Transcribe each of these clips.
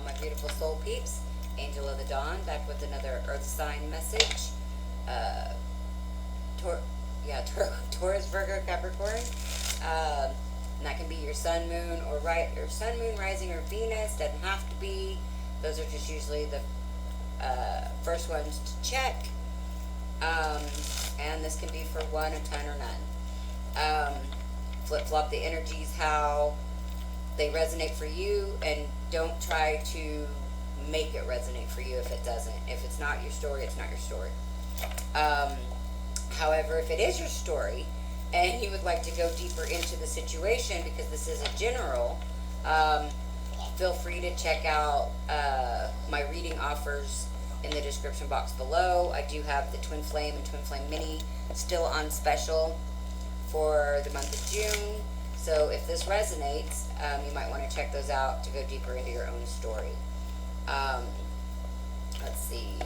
my beautiful soul peeps. Angel of the Dawn, back with another Earth sign message. Uh, Tor- Taurus, Virgo, Capricorn. And that can be your sun, moon, or sun, moon, rising, or Venus. Doesn't have to be. Those are just usually the first ones to check. And this can be for 1, a 10, or none. Flip flop the energies how they resonate for you, and don't try to make it resonate for you if it doesn't. If it's not your story, it's not your story. However, if it is your story and you would like to go deeper into the situation, because this is a general, feel free to check out my reading offers in the description box below. I do have the Twinflame and Twinflame Mini still on special for the month of June. So if this resonates, you might want to check those out to go deeper into your own story. Let's see.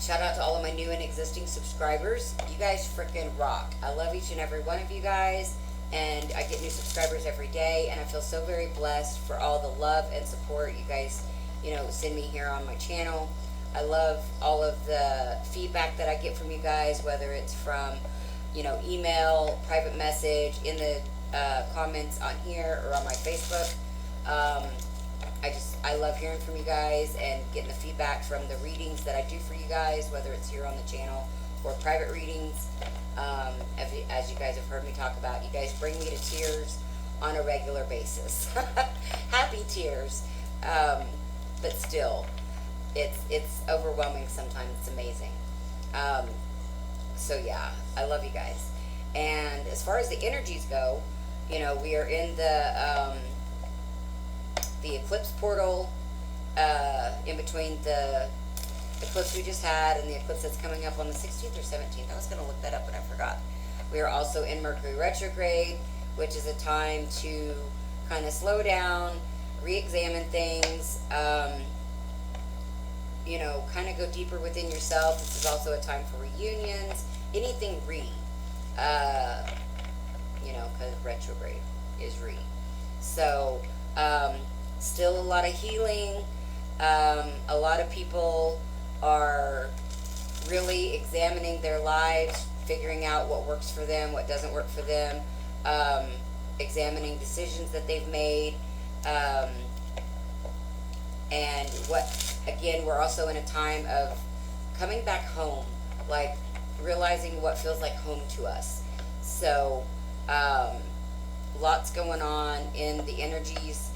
Shout out to all of my new and existing subscribers. You guys freaking rock. I love each and every one of you guys, and I get new subscribers every day, and I feel so very blessed for all the love and support you guys, send me here on my channel. I love all of the feedback that I get from you guys, whether it's from, email, private message, in the comments on here or on my Facebook. I love hearing from you guys and getting the feedback from the readings that I do for you guys, whether it's here on the channel or private readings. As you guys have heard me talk about, you guys bring me to tears on a regular basis. Happy tears. But still, it's overwhelming sometimes. It's amazing. So yeah, I love you guys. And as far as the energies go, we are in the eclipse portal, in between the eclipse we just had and the eclipse that's coming up on the 16th or 17th. I was going to look that up, but I forgot. We are also in Mercury retrograde, which is a time to kind of slow down, re-examine things, kind of go deeper within yourself. This is also a time for reunions, anything because retrograde is re. So, still a lot of healing. A lot of people are really examining their lives, figuring out what works for them, what doesn't work for them, examining decisions that they've made, and we're also in a time of coming back home, like realizing what feels like home to us. So, lots going on in the energies.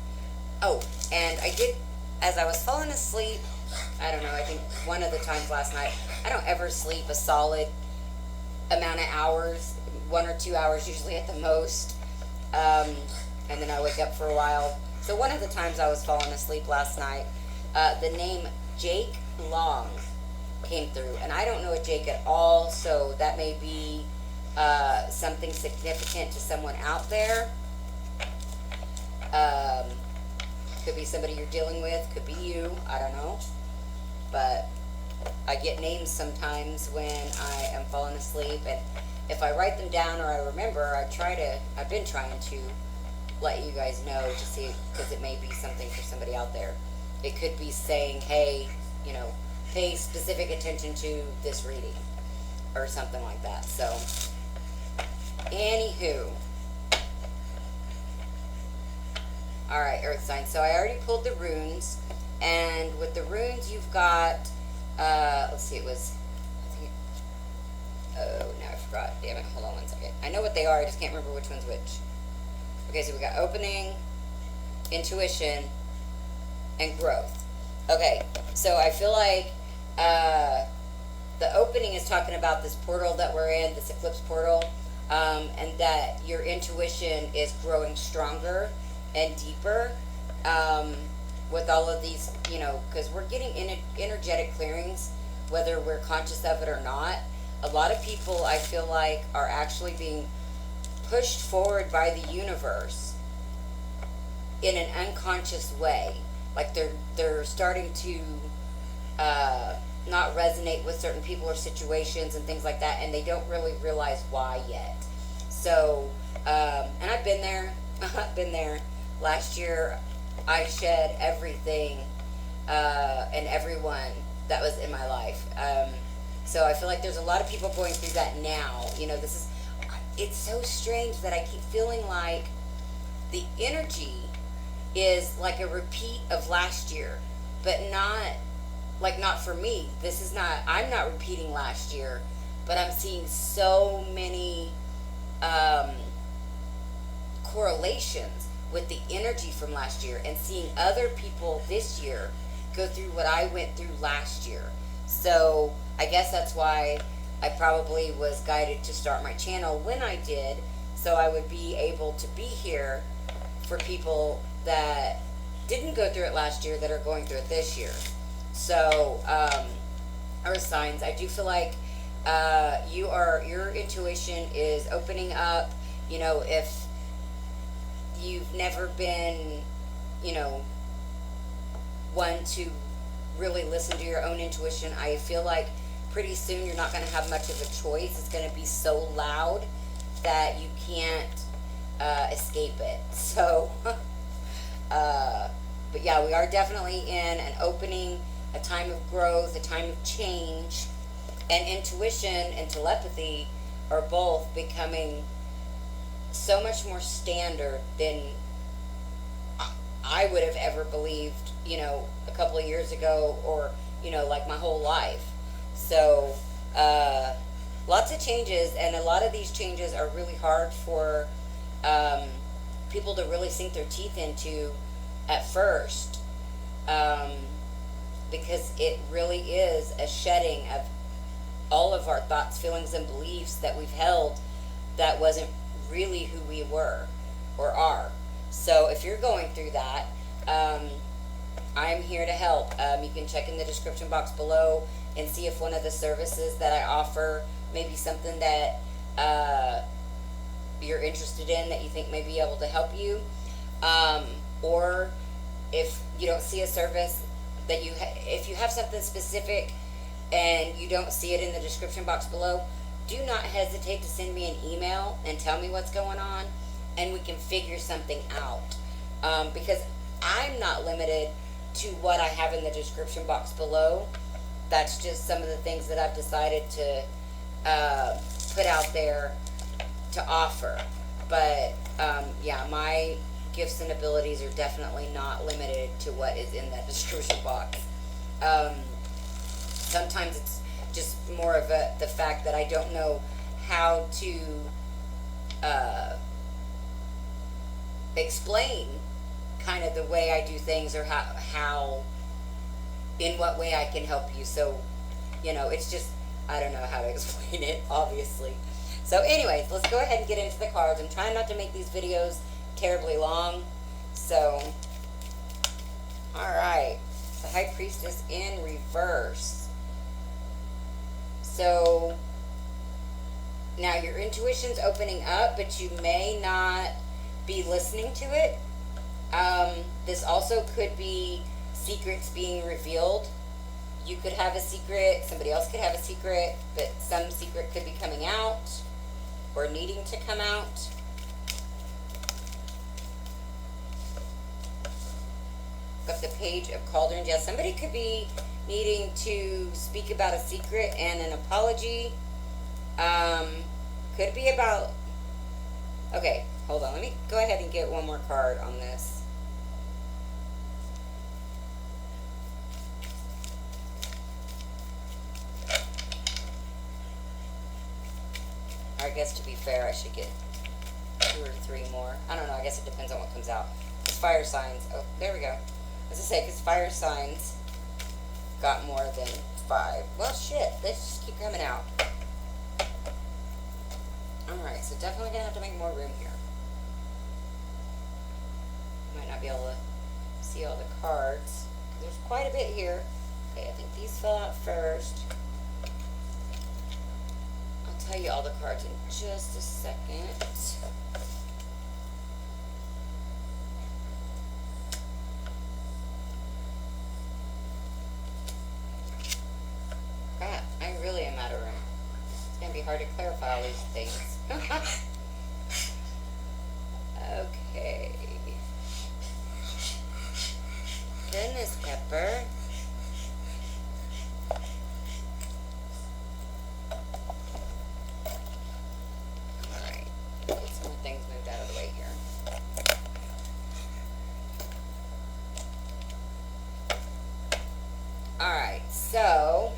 Oh, and I did, as I was falling asleep, I don't know, I think one of the times last night, I don't ever sleep a solid amount of hours, 1 or 2 hours usually at the most, and then I wake up for a while. So one of the times I was falling asleep last night, the name Jake Long came through, and I don't know a Jake at all, so that may be something significant to someone out there. Could be somebody you're dealing with, could be you, I don't know. But I get names sometimes when I am falling asleep, and if I write them down or I remember, I've been trying to let you guys know to see, because it may be something for somebody out there. It could be saying, hey, pay specific attention to this reading or something like that. So, anywho. Alright, Earth signs. So I already pulled the runes, and with the runes you've got, let's see, oh, now I forgot. Damn it, hold on one second. I know what they are, I just can't remember which one's which. Okay, so we got opening, intuition, and growth. Okay, so I feel like the opening is talking about this portal that we're in, this eclipse portal, and that your intuition is growing stronger and deeper with all of these, because we're getting energetic clearings, whether we're conscious of it or not. A lot of people, I feel like, are actually being pushed forward by the universe in an unconscious way. Like they're starting to not resonate with certain people or situations and things like that, and they don't really realize why yet. So, and I've been there. I've been there. Last year, I shed everything and everyone that was in my life. So I feel like there's a lot of people going through that now. You know, it's so strange that I keep feeling like the energy is like a repeat of last year, but not for me. I'm not repeating last year, but I'm seeing so many um, correlations with the energy from last year and seeing other people this year go through what I went through last year. So I guess that's why I probably was guided to start my channel when I did, so I would be able to be here for people that didn't go through it last year that are going through it this year. So, earth signs, I do feel like your intuition is opening up. You know, if you've never been, you know, one to really listen to your own intuition, I feel like pretty soon you're not going to have much of a choice. It's going to be so loud that you can't escape it. So, but yeah, we are definitely in an opening, a time of growth, a time of change, and intuition and telepathy are both becoming so much more standard than I would have ever believed, you know, a couple of years ago, or, you know, like my whole life. So, lots of changes, and a lot of these changes are really hard for people to really sink their teeth into at first, because it really is a shedding of all of our thoughts, feelings, and beliefs that we've held that wasn't really who we were or are. So if you're going through that, I'm here to help. You can check in the description box below and see if one of the services that I offer may be something that you're interested in, that you think may be able to help you. Or if you don't see a service that if you have something specific and you don't see it in the description box below, do not hesitate to send me an email and tell me what's going on, and we can figure something out. Because I'm not limited to what I have in the description box below. That's just some of the things that I've decided to put out there to offer. But yeah, my gifts and abilities are definitely not limited to what is in that description box. Sometimes it's just more of the fact that I don't know how to explain kind of the way I do things, or how in what way I can help you. So, you know, it's just, I don't know how to explain it, obviously. So anyways, let's go ahead and get into the cards. I'm trying not to make these videos terribly long. So, alright, the High Priestess in reverse. So, now your intuition's opening up, but you may not be listening to it. This also could be secrets being revealed. You could have a secret, somebody else could have a secret, but some secret could be coming out or needing to come out. Got the Page of Cauldrons. Yeah, somebody could be needing to speak about a secret and an apology. Could be about... Okay, hold on. Let me go ahead and get one more card on this. I guess, to be fair, I should get 2 or 3 more. I don't know. I guess it depends on what comes out. It's fire signs. Oh, there we go. As I say, because fire signs got more than 5. Well, shit. They just keep coming out. Alright, so definitely going to have to make more room here. Might not be able to see all the cards. There's quite a bit here. Okay, I think these fell out first. I'll tell you all the cards in just a second. Crap, I really am out of room. It's going to be hard to clarify all these things. Okay. goodness, Pepper. Alright, get some more things moved out of the way here. Alright, so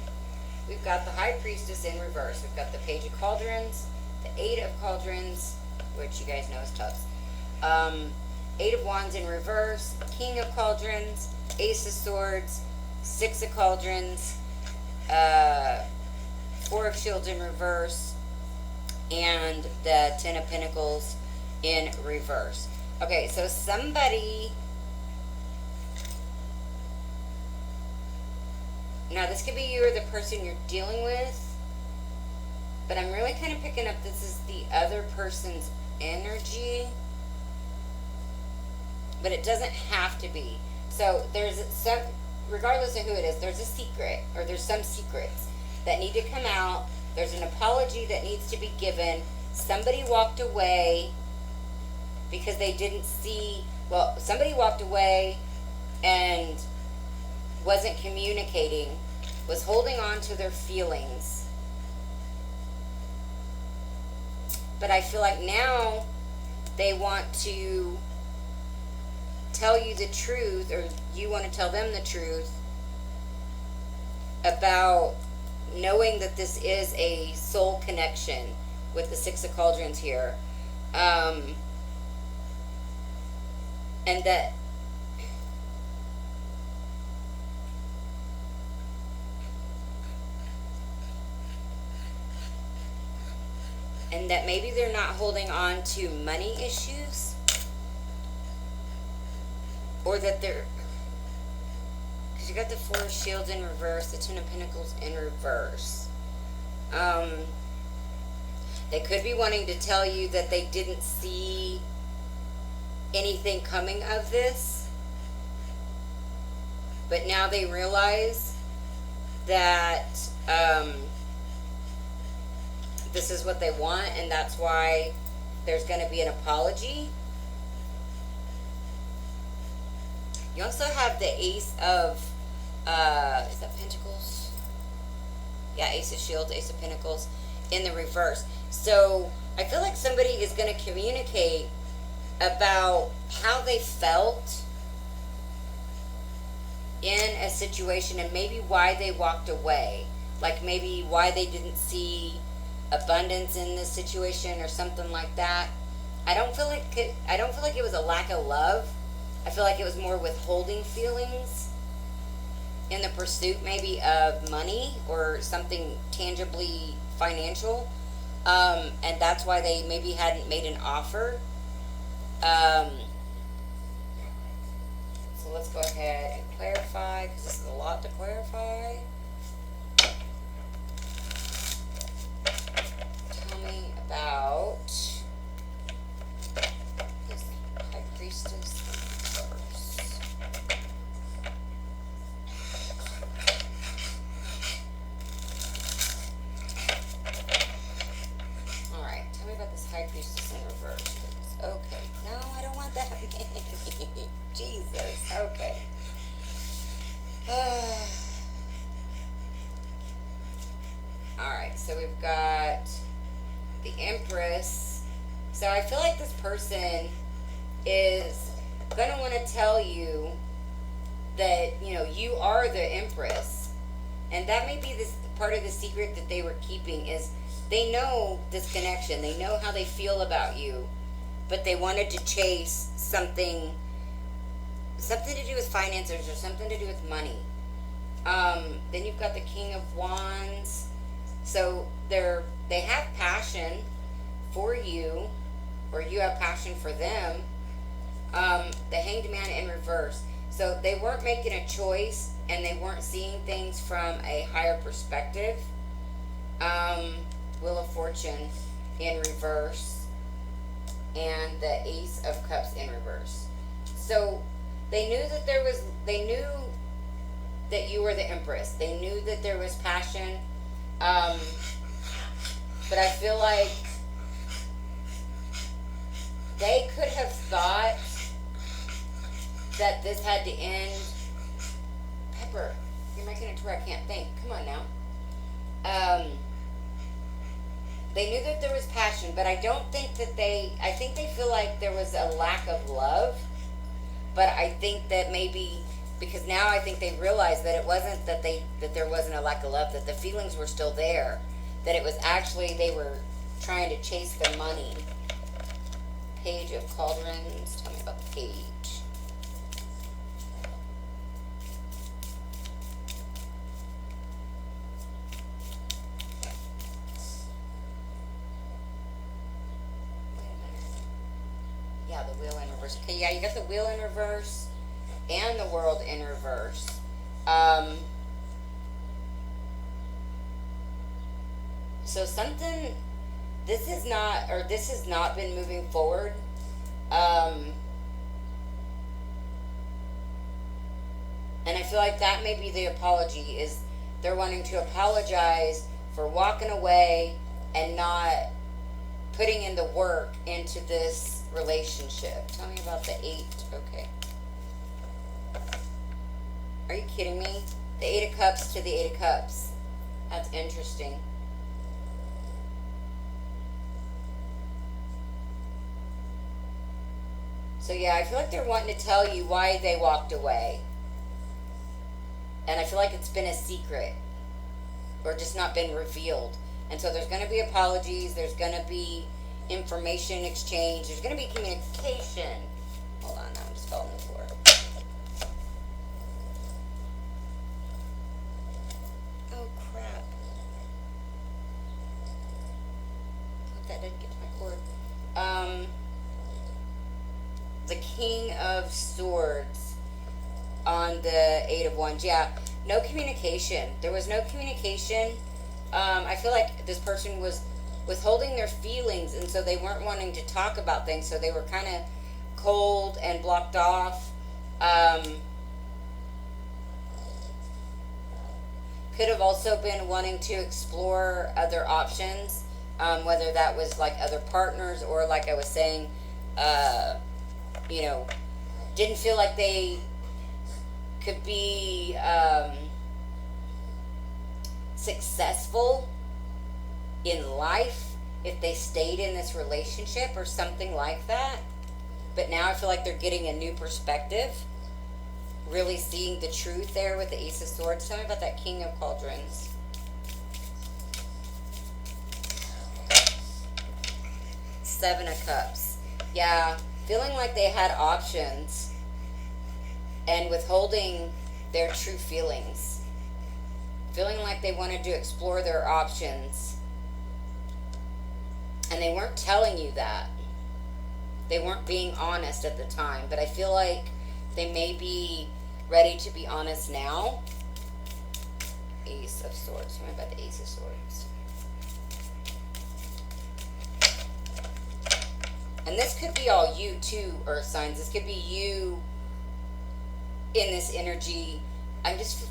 we've got the High Priestess in reverse. We've got the Page of Cauldrons, the Eight of Cauldrons, which you guys know is Tubs. Eight of Wands in reverse, King of Cauldrons, Ace of Swords, Six of Cauldrons, Four of Shields in reverse, and the Ten of Pentacles in reverse. Okay, so somebody... Now, this could be you or the person you're dealing with, but I'm really kind of picking up this is the other person's energy, but it doesn't have to be. So there's some, regardless of who it is, there's a secret, or there's some secrets that need to come out. There's an apology that needs to be given. Somebody walked away because they didn't see, well, somebody walked away and wasn't communicating, was holding on to their feelings. But I feel like now they want to tell you the truth, or you want to tell them the truth about knowing that this is a soul connection with the Six of Cauldrons here. And that maybe they're not holding on to money issues, or that they're, because you got the Four of Shields in reverse, the Ten of Pentacles in reverse. They could be wanting to tell you that they didn't see anything coming of this, but now they realize that this is what they want, and that's why there's going to be an apology. You also have the Ace of, is that Pentacles? Yeah, Ace of Shields, Ace of Pentacles in the reverse. So I feel like somebody is going to communicate about how they felt in a situation, and maybe why they walked away. Like maybe why they didn't see abundance in this situation or something like that. I don't feel like it was a lack of love. I feel like it was more withholding feelings in the pursuit maybe of money or something tangibly financial. And that's why they maybe hadn't made an offer. So let's go ahead and clarify, because this is a lot to clarify. Tell me about this High Priestess first. Alright, tell me about this High Priestess in reverse. Okay, no, I don't want that many. Jesus, okay. Alright, so we've got the Empress. So I feel like this person is going to want to tell you that, you know, you are the Empress. And that may be this part of the secret that they were keeping, is they know this connection. They know how they feel about you. But they wanted to chase something to do with finances or something to do with money. Then you've got the King of Wands. So they have passion for you, or you have passion for them. The Hanged Man in reverse. So they weren't making a choice, and they weren't seeing things from a higher perspective. Wheel of Fortune in reverse. And the Ace of Cups in reverse. So they knew that they knew that you were the Empress. They knew that there was passion. But I feel like they could have thought that this had to end temper. You're making it to where I can't think. Come on now. They knew that there was passion, but I don't think that I think they feel like there was a lack of love. But I think that maybe, because now I think they realize that it wasn't that there wasn't a lack of love, that the feelings were still there. That it was actually, they were trying to chase their money. Page of Cauldrons. Tell me about the page. Yeah, the wheel in reverse. Okay, yeah, you got the wheel in reverse and the world in reverse. So something, this has not been moving forward. And I feel like that may be the apology, is they're wanting to apologize for walking away and not putting in the work into this relationship. Tell me about the 8. Okay. Are you kidding me? The 8 of Cups to the 8 of Cups. That's interesting. So yeah, I feel like they're wanting to tell you why they walked away. And I feel like it's been a secret, or just not been revealed. And so there's going to be apologies, there's going to be information exchange, there's going to be communication. Hold on, now I'm just falling on the floor. Oh crap. Hope that didn't get to my cord. The King of Swords on the 8 of Wands. Yeah, no communication. There was no communication. I feel like this person was withholding their feelings, and so they weren't wanting to talk about things, so they were kind of cold and blocked off. Could have also been wanting to explore other options, whether that was like other partners, or like I was saying, didn't feel like they could be successful in life if they stayed in this relationship or something like that. But now I feel like they're getting a new perspective, really seeing the truth there with the Ace of Swords. Tell me about that King of Cauldrons. Seven of Cups. Yeah, feeling like they had options and withholding their true feelings. Feeling like they wanted to explore their options. And they weren't telling you that. They weren't being honest at the time. But I feel like they may be ready to be honest now. Ace of Swords. Tell me about the Ace of Swords. And this could be all you too, Earth signs. This could be you in this energy.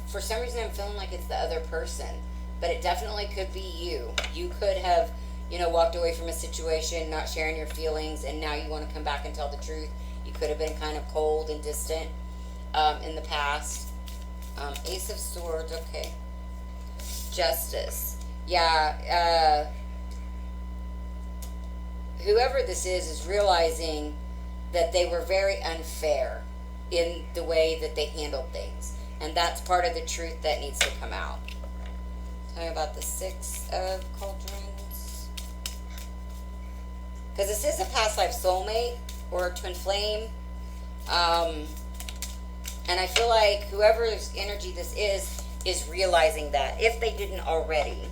For some reason, I'm feeling like it's the other person. But it definitely could be you. You could have, walked away from a situation, not sharing your feelings, and now you want to come back and tell the truth. You could have been kind of cold and distant in the past. Ace of Swords, okay. Justice. Yeah, whoever this is realizing that they were very unfair in the way that they handled things. And that's part of the truth that needs to come out. Tell me about the 6 of Cauldrons. Because this is a past life soulmate or a twin flame. And I feel like whoever's energy this is realizing that, if they didn't already.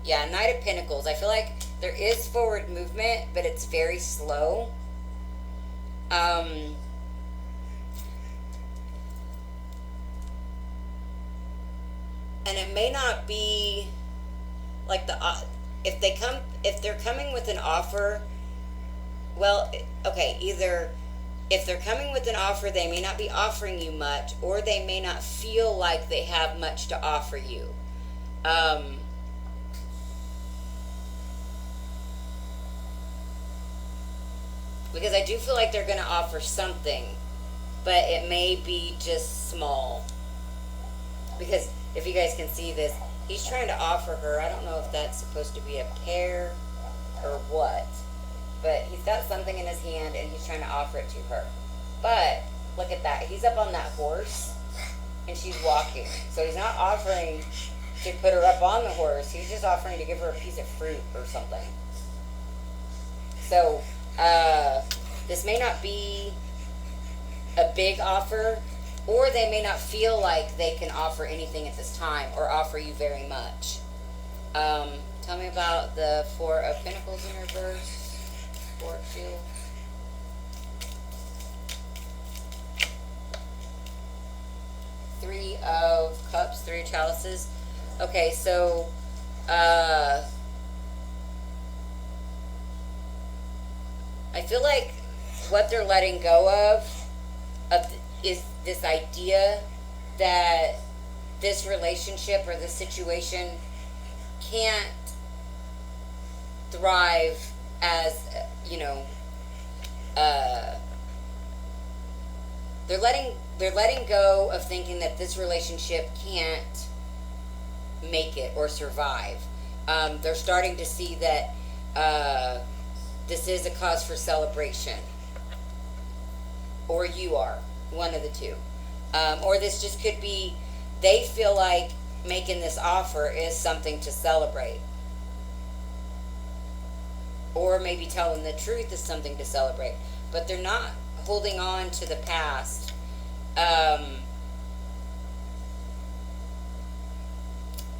Yeah, Knight of Pentacles. I feel like there is forward movement, but it's very slow. And it may not be like if they're coming with an offer. Well, okay, either if they're coming with an offer, they may not be offering you much, or they may not feel like they have much to offer you. Because I do feel like they're going to offer something. but it may be just small. Because if you guys can see this, he's trying to offer her, I don't know if that's supposed to be a pear or what, but he's got something in his hand and he's trying to offer it to her. But look at that. He's up on that horse and she's walking. So he's not offering to put her up on the horse. He's just offering to give her a piece of fruit or something. So this may not be a big offer, or they may not feel like they can offer anything at this time or offer you very much. Tell me about the Four of Pentacles in reverse. Four of Shields. Three of Cups, Three of Chalices. Okay, so I feel like what they're letting go of is this idea that this relationship or this situation can't thrive as, you know, they're letting go of thinking that this relationship can't make it or survive. They're starting to see that this is a cause for celebration, or you are one of the two, or this just could be they feel like making this offer is something to celebrate, or maybe telling the truth is something to celebrate, but they're not holding on to the past.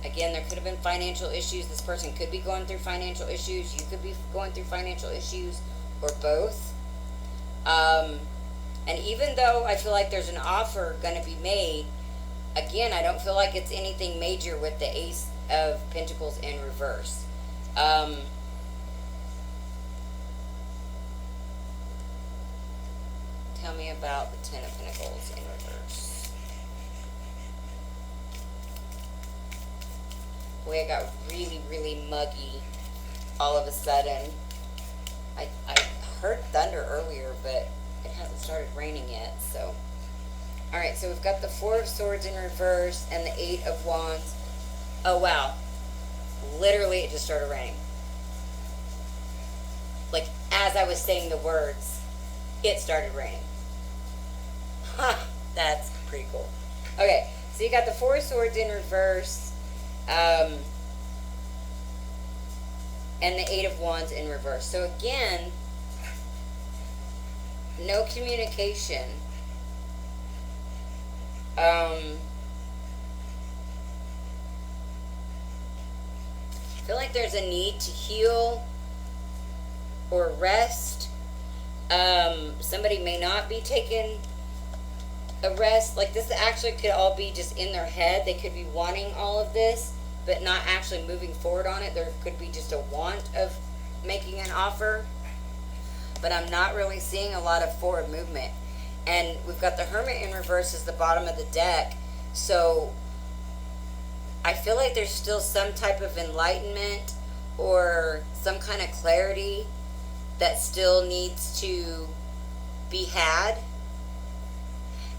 Again, there could have been financial issues. This person could be going through financial issues. You could be going through financial issues, or both. And even though I feel like there's an offer going to be made, again, I don't feel like it's anything major with the Ace of Pentacles in reverse. Tell me about the Ten of Pentacles in reverse. Boy, it got really, really muggy all of a sudden. I heard thunder earlier, but it hasn't started raining yet, so. Alright, so we've got the Four of Swords in reverse and the Eight of Wands. Oh, wow. Literally, it just started raining. Like, as I was saying the words, it started raining. Ha! That's pretty cool. Okay, so you got the Four of Swords in reverse, and the Eight of Wands in reverse. So again, no communication. I feel like there's a need to heal or rest. Somebody may not be taking a rest. Like, this actually could all be just in their head. They could be wanting all of this, but not actually moving forward on it. There could be just a want of making an offer, but I'm not really seeing a lot of forward movement. And we've got the Hermit in reverse as the bottom of the deck, so I feel like there's still some type of enlightenment or some kind of clarity that still needs to be had.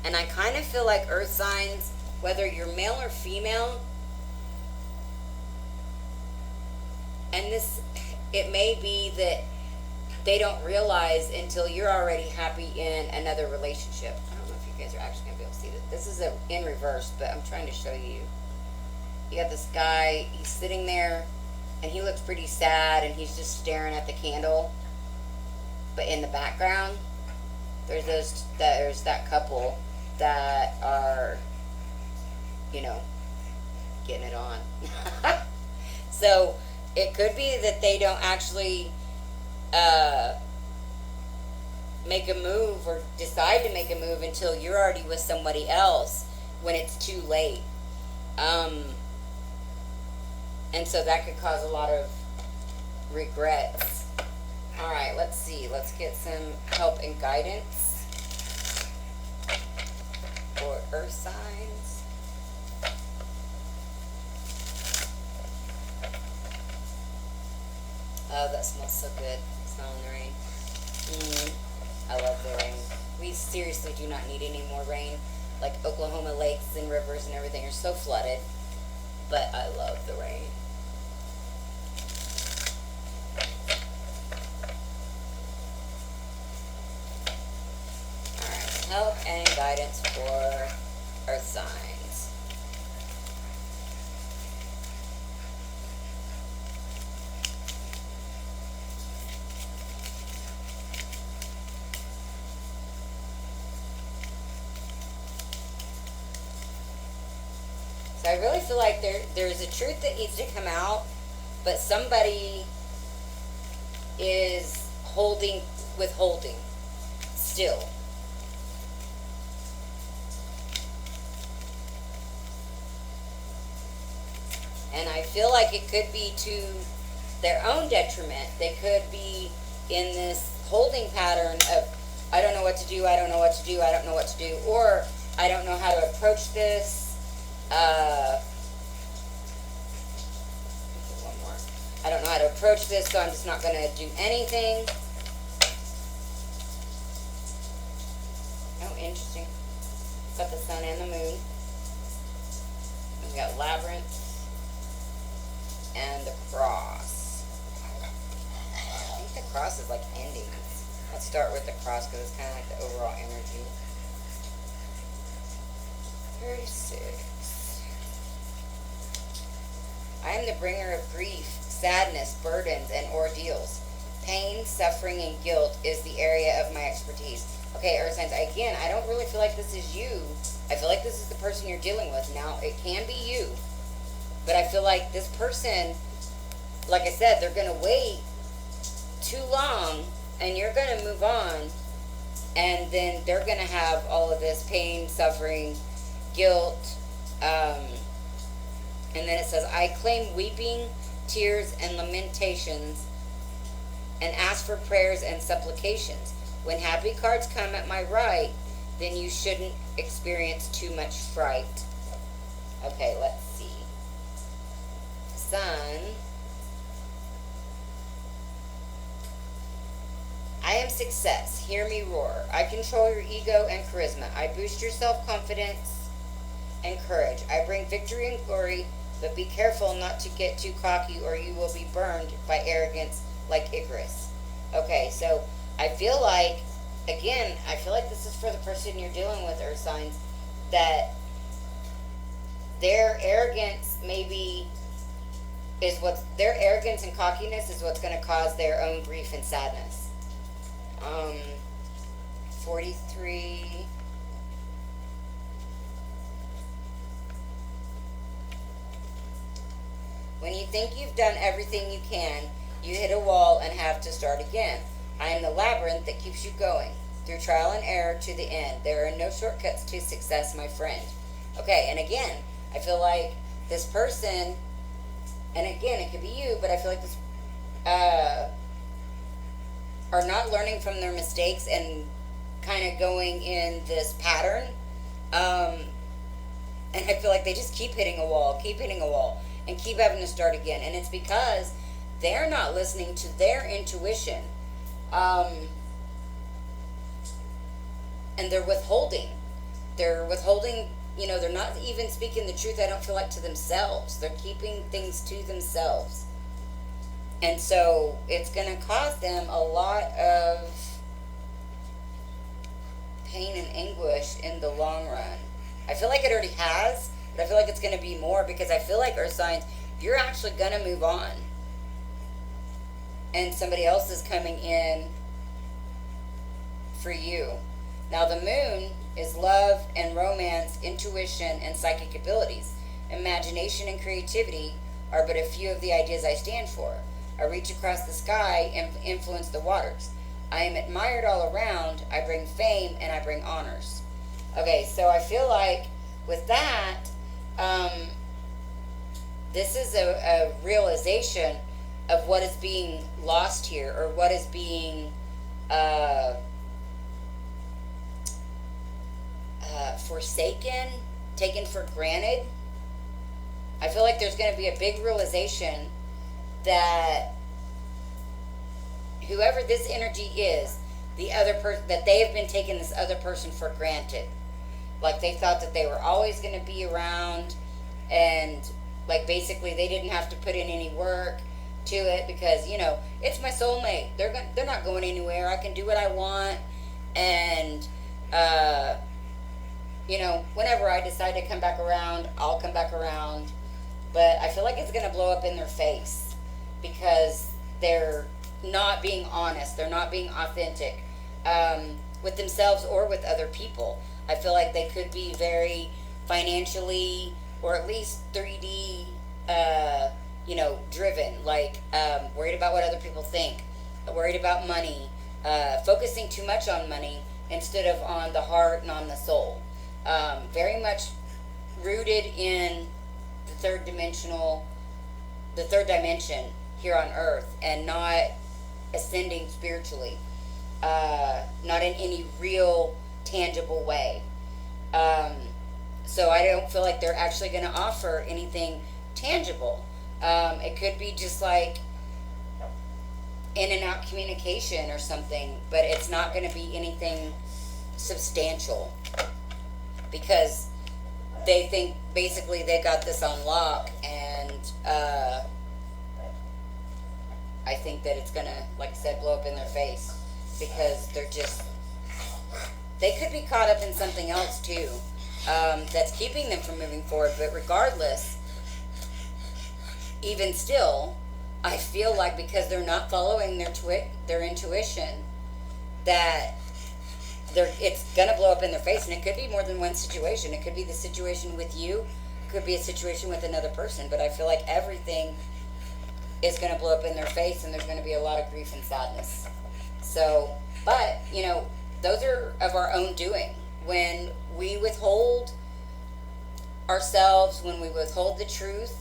And I kind of feel like earth signs, whether you're male or female, and this, it may be that they don't realize until you're already happy in another relationship. I don't know if you guys are actually going to be able to see this. This is in reverse, but I'm trying to show you. You got this guy, he's sitting there, and he looks pretty sad, and he's just staring at the candle. But in the background, there's that couple that are, you know, getting it on. So it could be that they don't actually make a move or decide to make a move until you're already with somebody else when it's too late. And so that could cause a lot of regrets. All right, let's see. Let's get some help and guidance for earth signs. Oh, that smells so good. Smelling the rain. I love the rain. We seriously do not need any more rain. Like Oklahoma lakes and rivers and everything are so flooded. But I love the rain. Alright, help and guidance for earth signs. So I really feel like there's a truth that needs to come out, but somebody is withholding still. And I feel like it could be to their own detriment. They could be in this holding pattern of, I don't know what to do, I don't know what to do, I don't know what to do, or I don't know how to approach this. One more. I don't know how to approach this, so I'm just not going to do anything. Oh, interesting. Got the sun and the moon. We got labyrinth and the cross. I think the cross is like ending. Let's start with the cross because it's kind of like the overall energy. 36. I am the bringer of grief, sadness, burdens, and ordeals. Pain, suffering, and guilt is the area of my expertise. Okay, earth signs, again, I don't really feel like this is you. I feel like this is the person you're dealing with. Now, it can be you. But I feel like this person, like I said, they're going to wait too long, and you're going to move on, and then they're going to have all of this pain, suffering, guilt, and then it says, I claim weeping, tears, and lamentations, and ask for prayers and supplications. When happy cards come at my right, then you shouldn't experience too much fright. Okay, let's see. Sun. I am success. Hear me roar. I control your ego and charisma. I boost your self-confidence and courage. I bring victory and glory, but be careful not to get too cocky or you will be burned by arrogance like Icarus. Okay, so I feel like, again, I feel like this is for the person you're dealing with, earth signs, that their arrogance maybe is what, their arrogance and cockiness is what's going to cause their own grief and sadness. 43. When you think you've done everything you can, you hit a wall and have to start again. I am the labyrinth that keeps you going, through trial and error to the end. There are no shortcuts to success, my friend. Okay, and again, I feel like this person, and again, it could be you, but I feel like this, are not learning from their mistakes and kind of going in this pattern. And I feel like they just keep hitting a wall, and keep having to start again. And it's because they're not listening to their intuition. And they're withholding. They're withholding, they're not even speaking the truth, I don't feel like, to themselves. They're keeping things to themselves. And so it's going to cause them a lot of pain and anguish in the long run. I feel like it already has, but I feel like it's going to be more because I feel like, earth signs, you're actually going to move on. And somebody else is coming in for you. Now, the moon is love and romance, intuition, and psychic abilities. Imagination and creativity are but a few of the ideas I stand for. I reach across the sky and influence the waters. I am admired all around. I bring fame and I bring honors. Okay, so I feel like with that, this is a realization of what is being lost here, or what is being forsaken, taken for granted. I feel like there's going to be a big realization that whoever this energy is, the other person, that they have been taking this other person for granted. Like they thought that they were always going to be around, and like basically they didn't have to put in any work to it because, you know, it's my soulmate. They're not going anywhere. I can do what I want, and you know, whenever I decide to come back around, I'll come back around. But I feel like it's going to blow up in their face because they're not being honest. They're not being authentic with themselves or with other people. I feel like they could be very financially or at least 3D, you know, driven, like worried about what other people think, worried about money, focusing too much on money instead of on the heart and on the soul. Very much rooted in the third dimension here on earth, and not ascending spiritually, not in any real tangible way. So I don't feel like they're actually going to offer anything tangible. It could be just like in and out communication or something, but it's not going to be anything substantial because they think basically they got this on lock, and I think that it's going to, like I said, blow up in their face because they could be caught up in something else too, that's keeping them from moving forward. But regardless, even still, I feel like because they're not following their intuition, that it's gonna blow up in their face. And it could be more than one situation. It could be the situation with you, it could be a situation with another person. But I feel like everything is gonna blow up in their face, and there's gonna be a lot of grief and sadness. So, but you know, those are of our own doing. When we withhold ourselves, when we withhold the truth,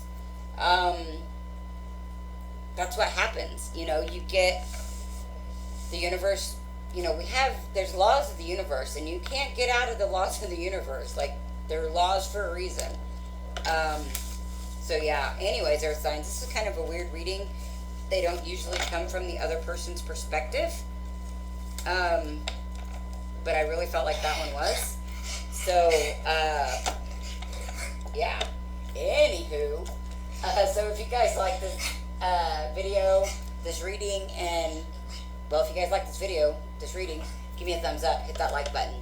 that's what happens. You know, you get the universe, you know, there's laws of the universe, and you can't get out of the laws of the universe. Like, they're laws for a reason. So yeah, anyways, earth signs, this is kind of a weird reading. They don't usually come from the other person's perspective. But I really felt like that one was. So, yeah. Anywho, so if you guys like this video, this reading, and, well, if you guys like this video, this reading, give me a thumbs up, hit that like button.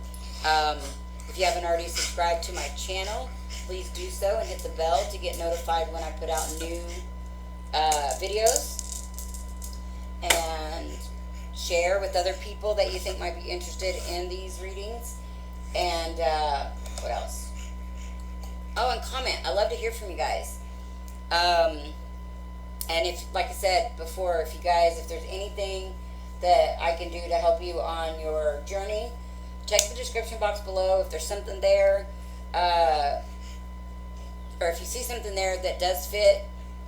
If you haven't already subscribed to my channel, please do so, and hit the bell to get notified when I put out new videos. And share with other people that you think might be interested in these readings. And what else? Oh, and comment. I love to hear from you guys. And if, like I said before, if there's anything that I can do to help you on your journey, check the description box below. If there's something there, or if you see something there that does fit,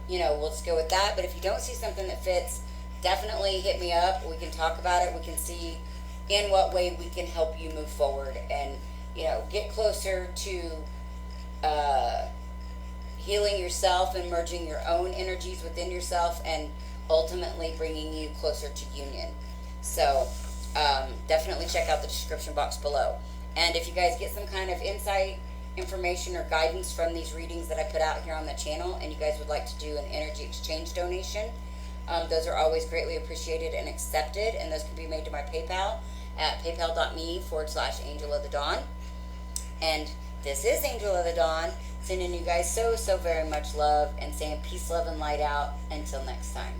you know, we'll just go with that. But if you don't see something that fits, definitely hit me up. We can talk about it. We can see in what way we can help you move forward and, you know, get closer to healing yourself and merging your own energies within yourself, and ultimately bringing you closer to union. So definitely check out the description box below. And if you guys get some kind of insight, information, or guidance from these readings that I put out here on the channel, and you guys would like to do an energy exchange donation, those are always greatly appreciated and accepted, and those can be made to my PayPal at paypal.me/Angel of the Dawn. And this is Angel of the Dawn, sending you guys so very much love, and saying peace, love, and light out. Until next time.